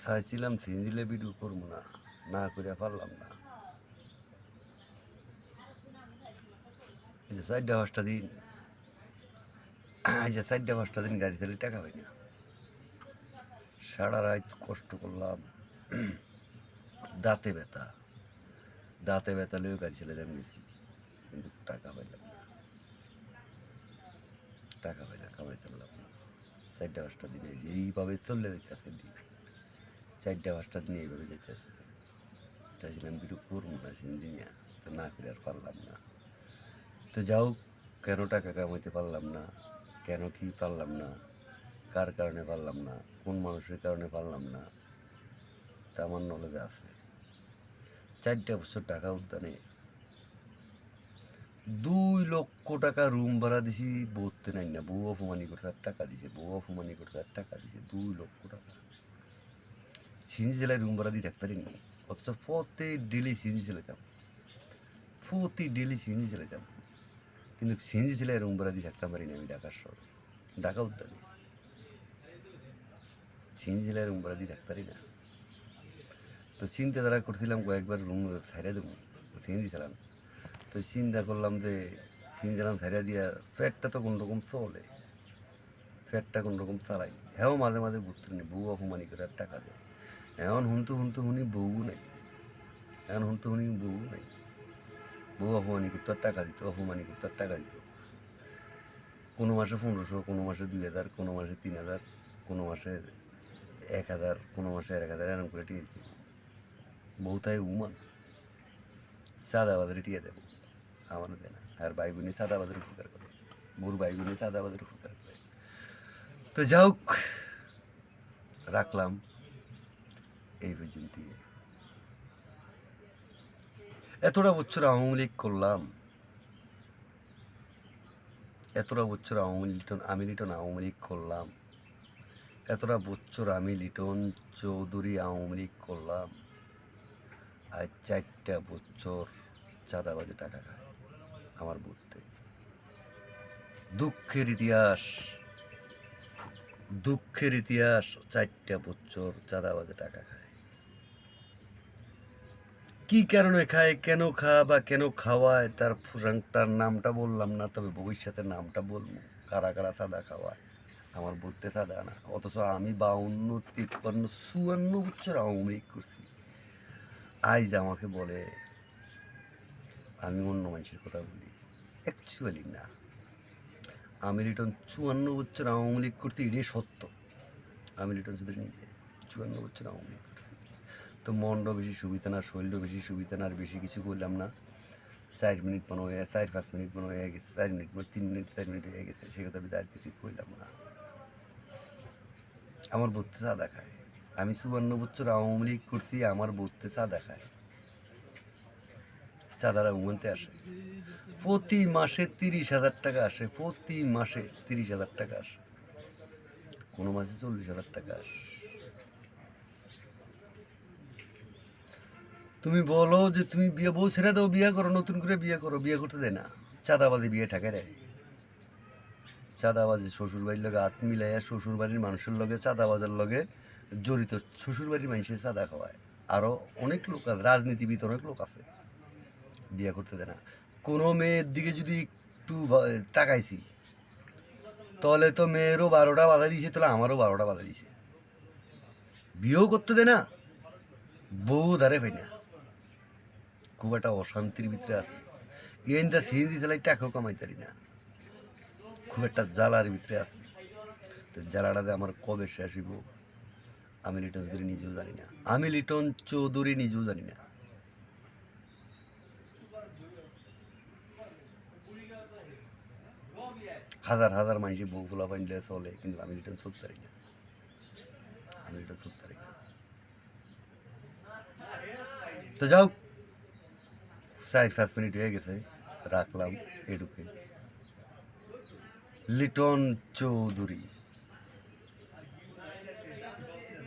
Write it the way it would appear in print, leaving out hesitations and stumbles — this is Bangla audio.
চাইছিলাম সিনজিলে ভিডিও করবো না, না করে পারলাম না। এই যে 4-5টা দিন, এই যে 4-5টা দিন গাড়ি চালিয়ে টাকা পাই না। সারা রাত কষ্ট করলাম, দাঁতে ব্যথা, দাঁতে ব্যথা লেও গাড়ি চালিয়ে গেছি, কিন্তু টাকা পাইলাম না, টাকা পাই না, কামাইতে পারলাম না। 4-5টা দিনে এইভাবে চলে যেতেছে দিন, 4-5টা দিন এইভাবে যেতেছে। চাইছিলাম ভিডিও করবো না সিনজি নিয়ে, তো না করে আর পারলাম না। তো যাও, কেন টাকা কামাইতে পারলাম না, কেন কি পারলাম না, কার কারণে পারলাম না, কোন মানুষের কারণে পারলাম না, তা আমার নলেজে আছে। 4টা বছর টাকা উদ্যানে 2 লক্ষ টাকা রুম ভাড়া দিছি, বলতে নাই না, বউ অপমানি করছে আর টাকা দিছে, বউ অপমানি করছে আর টাকা দিছে 2 লক্ষ টাকা। সিঞ্জি জেলায় রুম ভাড়া দিয়ে থাকতে পারিনি, অথচ প্রতি ডেলি সিঞ্জি চালাইতাম, প্রতি ডেলি সিঞ্জি চালাইতাম, কিন্তু সিঞ্জি জেলায় রুম ভাড়া দিয়ে থাকতে পারিনি আমি ঢাকার শহরে, ঢাকা উদ্যানে সিঞ্জি জেলায় রুম ভাড়া দিয়ে থাকতে পারি না। তো চিন্তাধারা করছিলাম কয়েকবার রুম ছাইড়া দেবো, সিঞ্জি চালাম। তো চিন্তা করলাম যে সিঞ্জি চালাম ছাইড়া দিয়া ফ্যাটটা তো কোনোরকম চলে, ফ্যাটটা কোনোরকম চালাই, হ্যাঁ মাঝে মাঝে ঘুরতে নেই, বউ অপমানি করে আর টাকা দেয়। এখন হুনি বউ নাই, এখন হুনি বউ নাই, বউ অপমানি করতে আর টাকা দিত, অপমানি করতে আর টাকা দিত। কোনো মাসে 1500, কোনো মাসে 2000, কোনো মাসে 3000, কোনো মাসে 1000, কোনো মাসে 1000, এরকম করে টিকে দিত। বউ তাই উমান চাঁদাবাজারে টিকে দেবো, আমারও দেয় না। আর ভাই বোনে চাঁদাবাজারে উপকার করে, বউর ভাই বোনে চাঁদাবাজারে উপকার করে। তো যাওক, রাখলাম এই পর্যন্ত। এতটা বছর আওয়ামী লীগ করলাম, এতটা বছর আমি লিটন আওয়ামী লীগ করলাম, এতটা বছর আমি লিটন চৌধুরী আওয়ামী লীগ করলাম, আর 4টা বছর চাঁদাবাজে টাকা খায় আমার বুঝতে। দুঃখের ইতিহাস, দুঃখের ইতিহাস, 4টা বছর চাঁদাবাজে টাকা খায়। কি কারণে খায়, কেন বা কেন খাওয়ায়, তার নামটা বললাম না, তবে ভবিষ্যতের নামটা বলবো। কারা কারা চাঁদা খাওয়ায় আমার বলতে চাঁদা না, অথচ আমি 52, 53, 54 বছর আওয়ামী লীগ করছি। আজ আমাকে বলে আমি অন্য মানুষের কথা বলি, অ্যাকচুয়ালি না। আমি লিটন 54 বছর আওয়ামী লীগ করছি, এটাই সত্য। আমি লিটন চৌধুরী নিজে 54 বছর আওয়ামী লীগ করছি। তো মনটা বেশি সুবিধা না, শরীরটা বেশি সুবিধা না, আর বেশি কিছু করলাম না। 4 মিনিট মনে হয়ে 4-5 মিনিট মনে হয়ে গেছে, 4 মিনিট 3 মিনিট 4 মিনিট হয়ে গেছে, সে কথা আর কিছু করলাম না। আমার বলতে চাঁদা খায়, আমি 54 বছর আওয়ামী লীগ করছি, আমার বলতে চাঁদা খায়, চাঁদারা উমানতে আসে। প্রতি মাসে 30,000 টাকা আসে, প্রতি মাসে 30,000 টাকা আসে, কোনো মাসে 40,000 টাকা আসে। তুমি বলো যে তুমি বিয়ে, বউ ছেড়ে দাও, বিয়ে করো, নতুন করে বিয়ে করো, বিয়ে করতে দেয় না, চাঁদাবাজি বিয়ে ঠেকে দেয়। চাঁদাবাজি শ্বশুরবাড়ির লগে হাত মিলাইয়া, শ্বশুরবাড়ির মানুষের লগে চাঁদাবাজের লগে জড়িত, শ্বশুরবাড়ির মানুষের চাঁদা খাওয়ায়। আরও অনেক লোক আছে, রাজনীতিবিদ অনেক লোক আছে, বিয়ে করতে দেয় না। কোনো মেয়ের দিকে যদি একটু তাকাইছি, তাহলে তো মেয়েরও 12টা বাধা দিয়েছে, তাহলে আমারও 12টা বাধা দিয়েছে, বিয়েও করতে দেয় না, বউ ধারে পাই না। খুব একটা অশান্তির ভিতরে আছে, ইয়েনটা সিএনজি চালাই টাকাও কামাইতারি না, খুব একটা জ্বালার ভিতরে আছে। তো জ্বালাটাতে আমার কবে শেষ হইব আমি লিটন চৌধুরী নিজেও জানি না, আমি লিটন চৌধুরী নিজেও জানি না। হাজার হাজার মানুষের বউ ফুলা পাইলে চলে, কিন্তু আমি লিটন চলতে পারি না, আমি লিটন চলতে পারি না। তো যাও, 4-5 মিনিট হয়ে গেছে, রাখলাম এটুকুই। লিটন চৌধুরী।